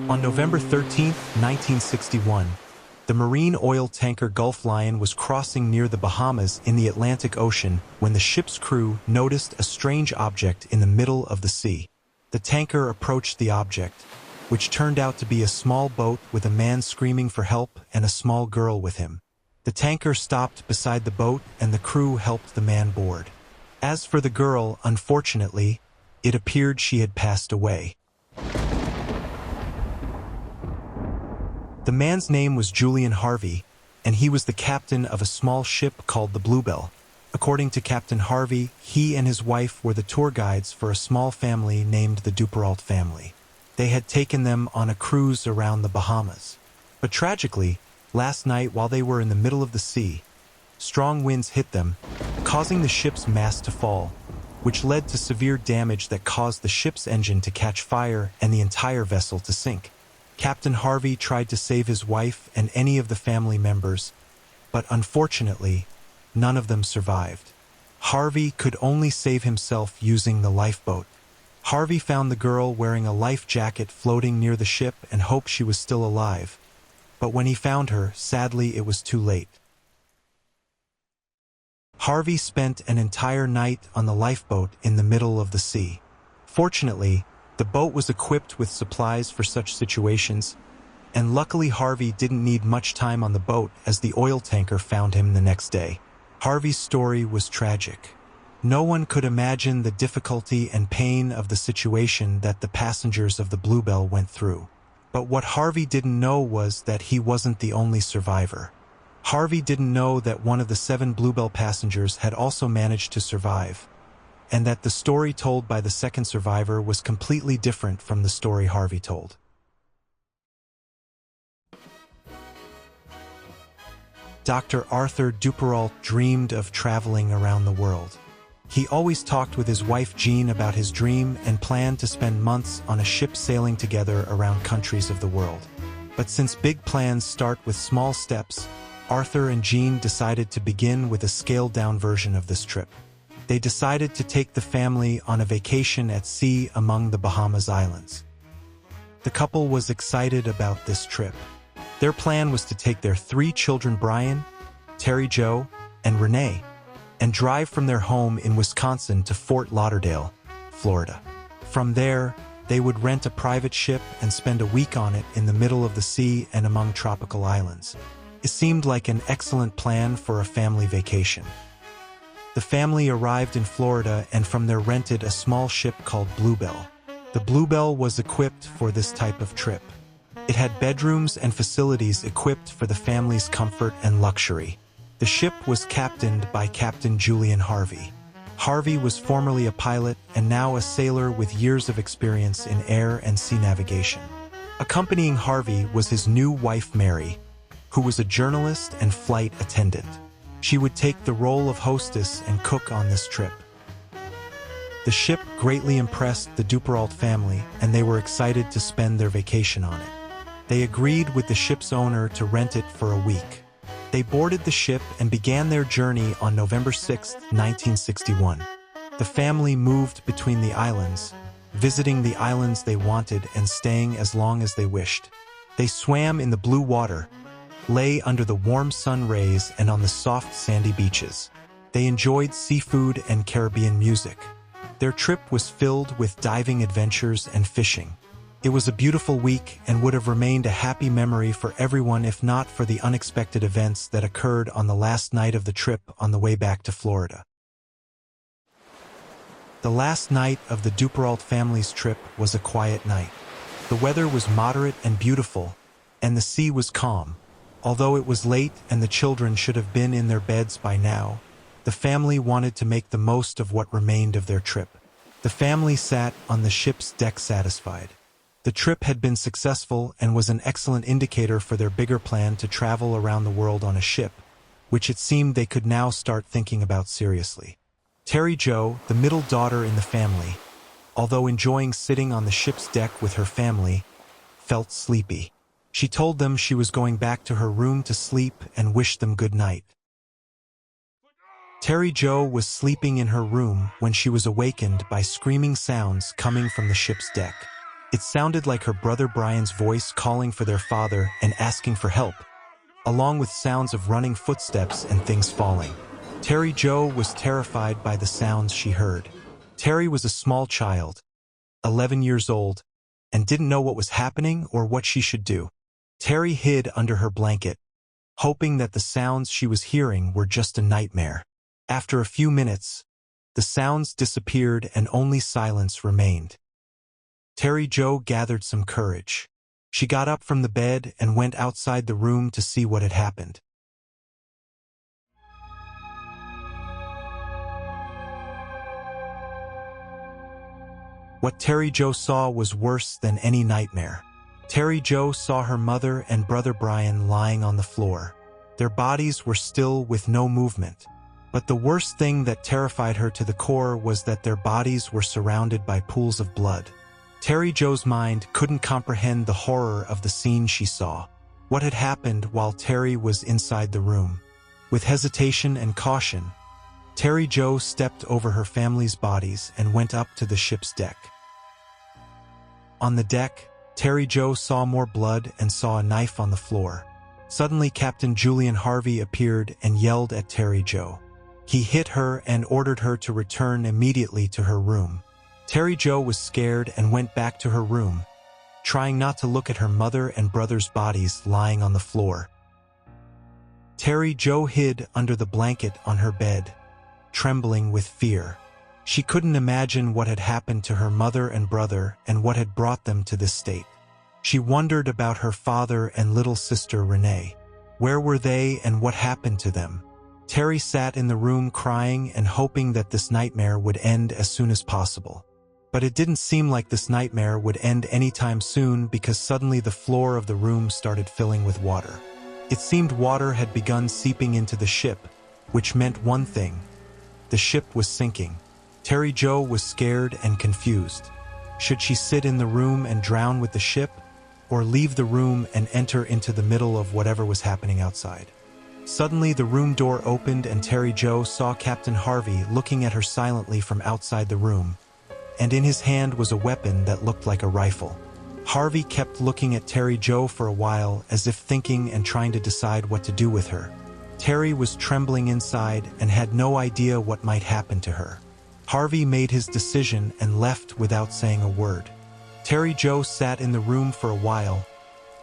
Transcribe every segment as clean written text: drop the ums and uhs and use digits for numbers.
On November 13, 1961, the marine oil tanker Gulf Lion was crossing near the Bahamas in the Atlantic Ocean when the ship's crew noticed a strange object in the middle of the sea. The tanker approached the object, which turned out to be a small boat with a man screaming for help and a small girl with him. The tanker stopped beside the boat and the crew helped the man board. As for the girl, unfortunately, it appeared she had passed away. The man's name was Julian Harvey, and he was the captain of a small ship called the Bluebelle. According to Captain Harvey, he and his wife were the tour guides for a small family named the Dupperault family. They had taken them on a cruise around the Bahamas. But tragically, last night while they were in the middle of the sea, strong winds hit them, causing the ship's mast to fall, which led to severe damage that caused the ship's engine to catch fire and the entire vessel to sink. Captain Harvey tried to save his wife and any of the family members, but unfortunately, none of them survived. Harvey could only save himself using the lifeboat. Harvey found the girl wearing a life jacket floating near the ship and hoped she was still alive, but when he found her, sadly, it was too late. Harvey spent an entire night on the lifeboat in the middle of the sea. Fortunately, the boat was equipped with supplies for such situations, and luckily Harvey didn't need much time on the boat as the oil tanker found him the next day. Harvey's story was tragic. No one could imagine the difficulty and pain of the situation that the passengers of the Bluebelle went through. But what Harvey didn't know was that he wasn't the only survivor. Harvey didn't know that one of the 7 Bluebelle passengers had also managed to survive, and that the story told by the second survivor was completely different from the story Harvey told. Dr. Arthur Dupperault dreamed of traveling around the world. He always talked with his wife Jean about his dream and planned to spend months on a ship sailing together around countries of the world. But since big plans start with small steps, Arthur and Jean decided to begin with a scaled-down version of this trip. They decided to take the family on a vacation at sea among the Bahamas Islands. The couple was excited about this trip. Their plan was to take their 3 children Brian, Terry Jo, and Renee, and drive from their home in Wisconsin to Fort Lauderdale, Florida. From there, they would rent a private ship and spend a week on it in the middle of the sea and among tropical islands. It seemed like an excellent plan for a family vacation. The family arrived in Florida and from there rented a small ship called Bluebelle. The Bluebelle was equipped for this type of trip. It had bedrooms and facilities equipped for the family's comfort and luxury. The ship was captained by Captain Julian Harvey. Harvey was formerly a pilot and now a sailor with years of experience in air and sea navigation. Accompanying Harvey was his new wife Mary, who was a journalist and flight attendant. She would take the role of hostess and cook on this trip. The ship greatly impressed the Dupperault family, and they were excited to spend their vacation on it. They agreed with the ship's owner to rent it for a week. They boarded the ship and began their journey on November 6, 1961. The family moved between the islands, visiting the islands they wanted and staying as long as they wished. They swam in the blue water, lay under the warm sun rays and on the soft sandy beaches. They enjoyed seafood and Caribbean music. Their trip was filled with diving adventures and fishing. It was a beautiful week and would have remained a happy memory for everyone if not for the unexpected events that occurred on the last night of the trip on the way back to Florida. The last night of the Dupperault family's trip was a quiet night. The weather was moderate and beautiful, and the sea was calm. Although it was late and the children should have been in their beds by now, the family wanted to make the most of what remained of their trip. The family sat on the ship's deck satisfied. The trip had been successful and was an excellent indicator for their bigger plan to travel around the world on a ship, which it seemed they could now start thinking about seriously. Terry Jo, the middle daughter in the family, although enjoying sitting on the ship's deck with her family, felt sleepy. She told them she was going back to her room to sleep and wished them good night. Terry Jo was sleeping in her room when she was awakened by screaming sounds coming from the ship's deck. It sounded like her brother Brian's voice calling for their father and asking for help, along with sounds of running footsteps and things falling. Terry Jo was terrified by the sounds she heard. Terry was a small child, 11 years old, and didn't know what was happening or what she should do. Terry hid under her blanket, hoping that the sounds she was hearing were just a nightmare. After a few minutes, the sounds disappeared and only silence remained. Terry Jo gathered some courage. She got up from the bed and went outside the room to see what had happened. What Terry Jo saw was worse than any nightmare. Terry Jo saw her mother and brother Brian lying on the floor. Their bodies were still with no movement. But the worst thing that terrified her to the core was that their bodies were surrounded by pools of blood. Terry Jo's mind couldn't comprehend the horror of the scene she saw. What had happened while Terry was inside the room? With hesitation and caution, Terry Jo stepped over her family's bodies and went up to the ship's deck. On the deck, Terry Jo saw more blood and saw a knife on the floor. Suddenly, Captain Julian Harvey appeared and yelled at Terry Jo. He hit her and ordered her to return immediately to her room. Terry Jo was scared and went back to her room, trying not to look at her mother and brother's bodies lying on the floor. Terry Jo hid under the blanket on her bed, trembling with fear. She couldn't imagine what had happened to her mother and brother and what had brought them to this state. She wondered about her father and little sister Renee. Where were they and what happened to them? Terry sat in the room crying and hoping that this nightmare would end as soon as possible. But it didn't seem like this nightmare would end anytime soon because suddenly the floor of the room started filling with water. It seemed water had begun seeping into the ship, which meant one thing: the ship was sinking. Terry Jo was scared and confused. Should she sit in the room and drown with the ship, or leave the room and enter into the middle of whatever was happening outside? Suddenly, the room door opened and Terry Jo saw Captain Harvey looking at her silently from outside the room, and in his hand was a weapon that looked like a rifle. Harvey kept looking at Terry Jo for a while as if thinking and trying to decide what to do with her. Terry was trembling inside and had no idea what might happen to her. Harvey made his decision and left without saying a word. Terry Jo sat in the room for a while,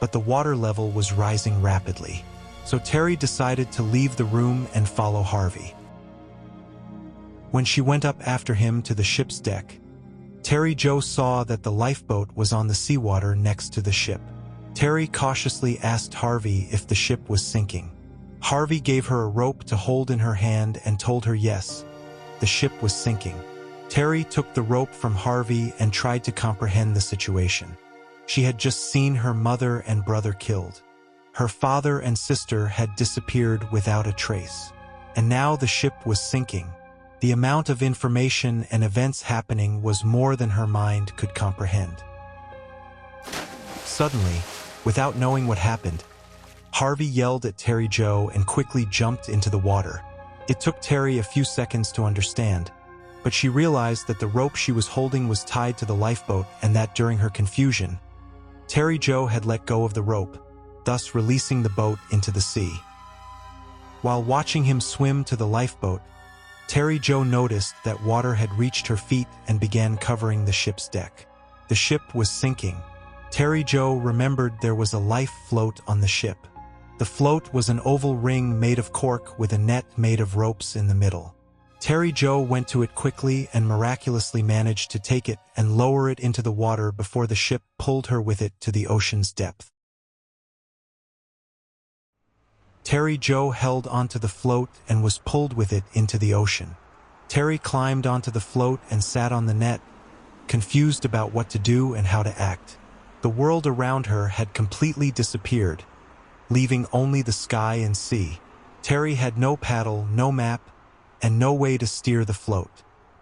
but the water level was rising rapidly. So Terry decided to leave the room and follow Harvey. When she went up after him to the ship's deck, Terry Jo saw that the lifeboat was on the seawater next to the ship. Terry cautiously asked Harvey if the ship was sinking. Harvey gave her a rope to hold in her hand and told her yes, the ship was sinking. Terry took the rope from Harvey and tried to comprehend the situation. She had just seen her mother and brother killed. Her father and sister had disappeared without a trace. And now the ship was sinking. The amount of information and events happening was more than her mind could comprehend. Suddenly, without knowing what happened, Harvey yelled at Terry Jo and quickly jumped into the water. It took Terry a few seconds to understand, but she realized that the rope she was holding was tied to the lifeboat and that during her confusion, Terry Jo had let go of the rope, thus releasing the boat into the sea. While watching him swim to the lifeboat, Terry Jo noticed that water had reached her feet and began covering the ship's deck. The ship was sinking. Terry Jo remembered there was a life float on the ship. The float was an oval ring made of cork with a net made of ropes in the middle. Terry Jo went to it quickly and miraculously managed to take it and lower it into the water before the ship pulled her with it to the ocean's depth. Terry Jo held onto the float and was pulled with it into the ocean. Terry climbed onto the float and sat on the net, confused about what to do and how to act. The world around her had completely disappeared, leaving only the sky and sea. Terry had no paddle, no map, and no way to steer the float.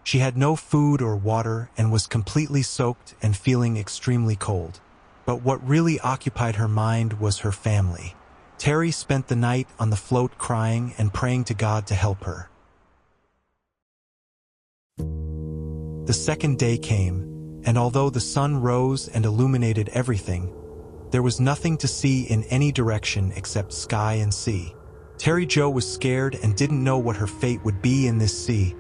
She had no food or water and was completely soaked and feeling extremely cold. But what really occupied her mind was her family. Terry spent the night on the float crying and praying to God to help her. The second day came, and although the sun rose and illuminated everything, there was nothing to see in any direction except sky and sea. Terry Jo was scared and didn't know what her fate would be in this sea,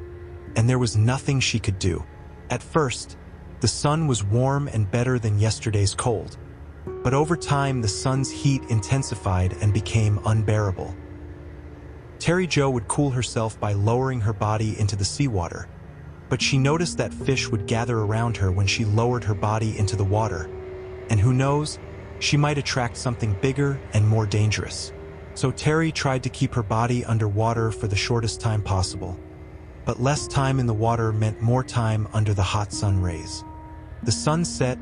and there was nothing she could do. At first, the sun was warm and better than yesterday's cold, but over time the sun's heat intensified and became unbearable. Terry Jo would cool herself by lowering her body into the seawater, but she noticed that fish would gather around her when she lowered her body into the water, and who knows, she might attract something bigger and more dangerous. So Terry tried to keep her body underwater for the shortest time possible, but less time in the water meant more time under the hot sun rays. The sun set,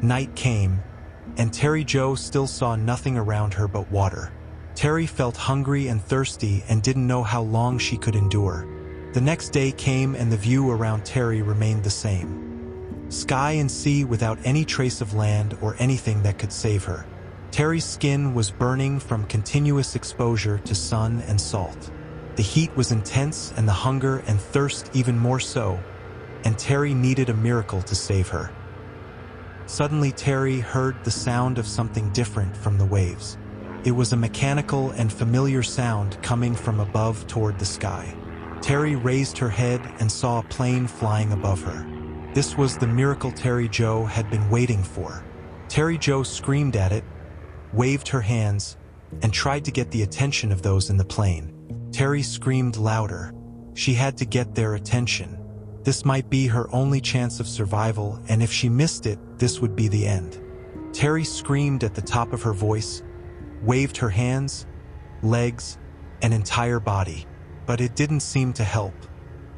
night came, and Terry Jo still saw nothing around her but water. Terry felt hungry and thirsty and didn't know how long she could endure. The next day came and the view around Terry remained the same. Sky and sea without any trace of land or anything that could save her. Terry's skin was burning from continuous exposure to sun and salt. The heat was intense and the hunger and thirst even more so, and Terry needed a miracle to save her. Suddenly Terry heard the sound of something different from the waves. It was a mechanical and familiar sound coming from above toward the sky. Terry raised her head and saw a plane flying above her. This was the miracle Terry Jo had been waiting for. Terry Jo screamed at it, waved her hands, and tried to get the attention of those in the plane. Terry screamed louder. She had to get their attention. This might be her only chance of survival, and if she missed it, this would be the end. Terry screamed at the top of her voice, waved her hands, legs, and entire body, but it didn't seem to help.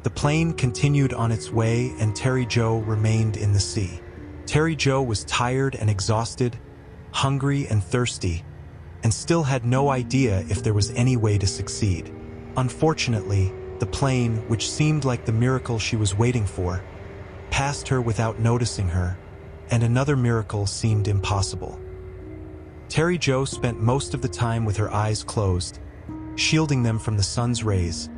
The plane continued on its way and Terry Jo remained in the sea. Terry Jo was tired and exhausted, hungry and thirsty, and still had no idea if there was any way to succeed. Unfortunately, the plane, which seemed like the miracle she was waiting for, passed her without noticing her, and another miracle seemed impossible. Terry Jo spent most of the time with her eyes closed, shielding them from the sun's rays,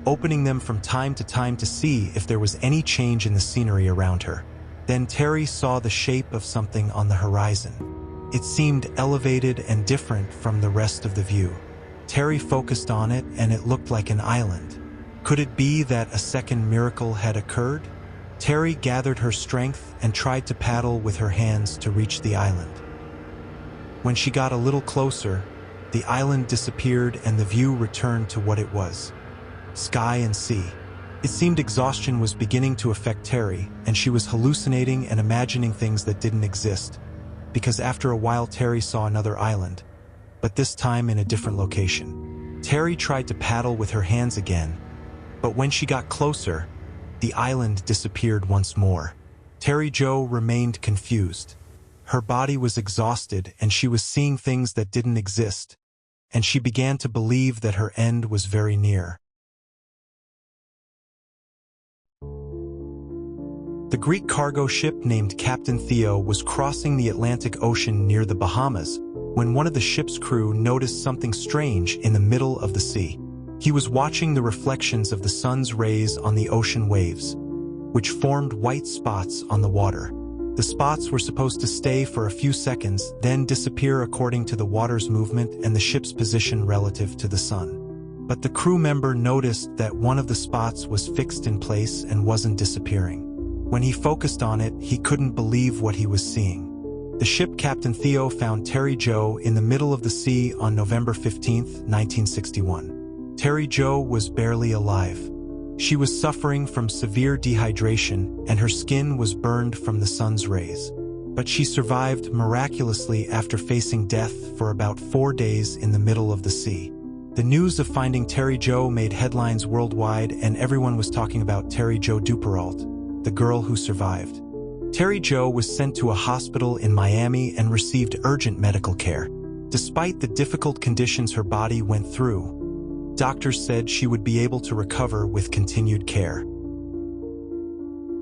opening them from time to see if there was any change in the scenery around her. Then Terry saw the shape of something on the horizon. It seemed elevated and different from the rest of the view. Terry focused on it and it looked like an island. Could it be that a second miracle had occurred? Terry gathered her strength and tried to paddle with her hands to reach the island. When she got a little closer, the island disappeared and the view returned to what it was: sky and sea. It seemed exhaustion was beginning to affect Terry, and she was hallucinating and imagining things that didn't exist, because after a while Terry saw another island, but this time in a different location. Terry tried to paddle with her hands again, but when she got closer, the island disappeared once more. Terry Jo remained confused. Her body was exhausted and she was seeing things that didn't exist, and she began to believe that her end was very near. The Greek cargo ship named Captain Theo was crossing the Atlantic Ocean near the Bahamas when one of the ship's crew noticed something strange in the middle of the sea. He was watching the reflections of the sun's rays on the ocean waves, which formed white spots on the water. The spots were supposed to stay for a few seconds, then disappear according to the water's movement and the ship's position relative to the sun. But the crew member noticed that one of the spots was fixed in place and wasn't disappearing. When he focused on it, he couldn't believe what he was seeing. The ship Captain Theo found Terry Jo in the middle of the sea on November 15, 1961. Terry Jo was barely alive. She was suffering from severe dehydration and her skin was burned from the sun's rays. But she survived miraculously after facing death for about 4 days in the middle of the sea. The news of finding Terry Jo made headlines worldwide and everyone was talking about Terry Jo Dupperault, the girl who survived. Terry Jo was sent to a hospital in Miami and received urgent medical care. Despite the difficult conditions her body went through, doctors said she would be able to recover with continued care.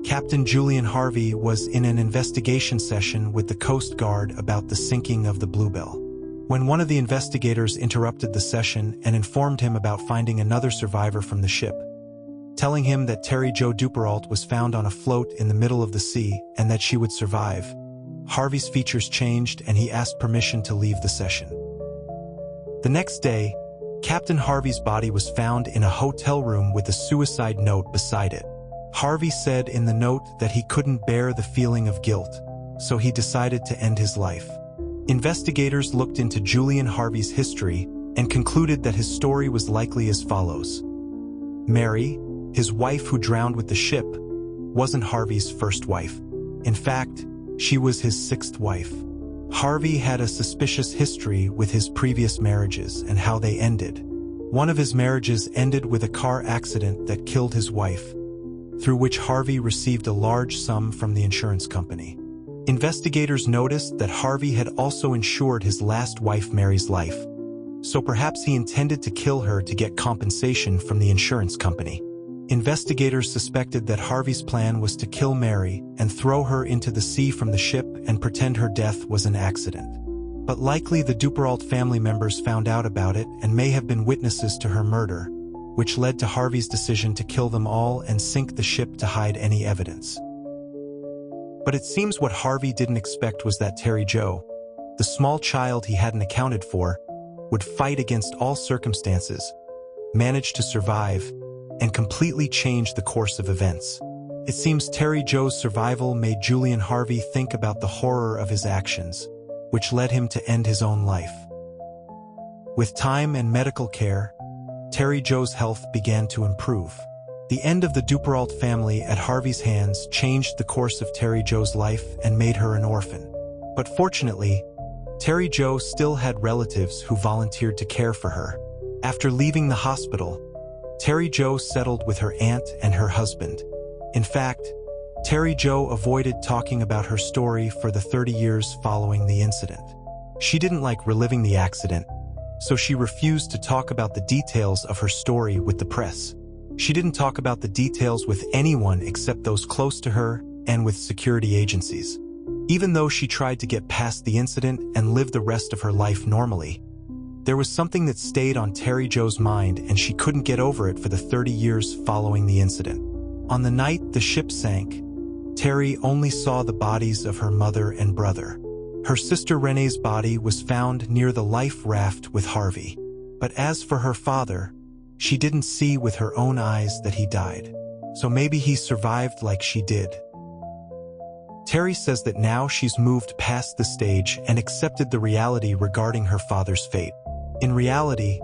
Captain Julian Harvey was in an investigation session with the Coast Guard about the sinking of the Bluebelle. When one of the investigators interrupted the session and informed him about finding another survivor from the ship, telling him that Terry Jo Dupperault was found on a float in the middle of the sea and that she would survive. Harvey's features changed and he asked permission to leave the session. The next day, Captain Harvey's body was found in a hotel room with a suicide note beside it. Harvey said in the note that he couldn't bear the feeling of guilt, so he decided to end his life. Investigators looked into Julian Harvey's history and concluded that his story was likely as follows. Mary, his wife who drowned with the ship, wasn't Harvey's first wife. In fact, she was his sixth wife. Harvey had a suspicious history with his previous marriages and how they ended. One of his marriages ended with a car accident that killed his wife, through which Harvey received a large sum from the insurance company. Investigators noticed that Harvey had also insured his last wife Mary's life, so perhaps he intended to kill her to get compensation from the insurance company. Investigators suspected that Harvey's plan was to kill Mary and throw her into the sea from the ship and pretend her death was an accident. But likely the Dupperault family members found out about it and may have been witnesses to her murder, which led to Harvey's decision to kill them all and sink the ship to hide any evidence. But it seems what Harvey didn't expect was that Terry Jo, the small child he hadn't accounted for, would fight against all circumstances, manage to survive, and completely change the course of events. It seems Terry Jo's survival made Julian Harvey think about the horror of his actions, which led him to end his own life. With time and medical care, Terry Jo's health began to improve. The end of the Dupperault family at Harvey's hands changed the course of Terry Jo's life and made her an orphan. But fortunately, Terry Jo still had relatives who volunteered to care for her. After leaving the hospital, Terry Jo settled with her aunt and her husband. In fact, Terry Jo avoided talking about her story for the 30 years following the incident. She didn't like reliving the accident, so she refused to talk about the details of her story with the press. She didn't talk about the details with anyone except those close to her and with security agencies. Even though she tried to get past the incident and live the rest of her life normally, there was something that stayed on Terry Jo's mind and she couldn't get over it for the 30 years following the incident. On the night the ship sank, Terry only saw the bodies of her mother and brother. Her sister Renee's body was found near the life raft with Harvey. But as for her father, she didn't see with her own eyes that he died. So maybe he survived like she did. Terry says that now she's moved past the stage and accepted the reality regarding her father's fate. In reality,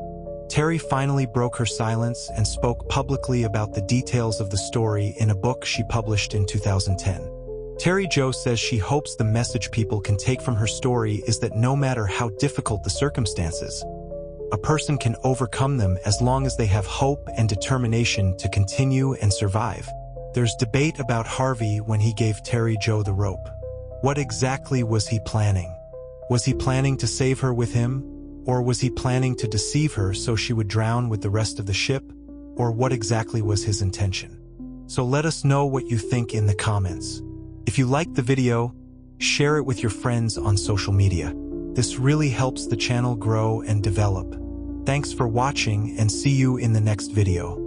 Terry finally broke her silence and spoke publicly about the details of the story in a book she published in 2010. Terry Jo says she hopes the message people can take from her story is that no matter how difficult the circumstances, a person can overcome them as long as they have hope and determination to continue and survive. There's debate about Harvey when he gave Terry Jo the rope. What exactly was he planning? Was he planning to save her with him? Or was he planning to deceive her so she would drown with the rest of the ship? Or what exactly was his intention? So let us know what you think in the comments. If you liked the video, share it with your friends on social media. This really helps the channel grow and develop. Thanks for watching and see you in the next video.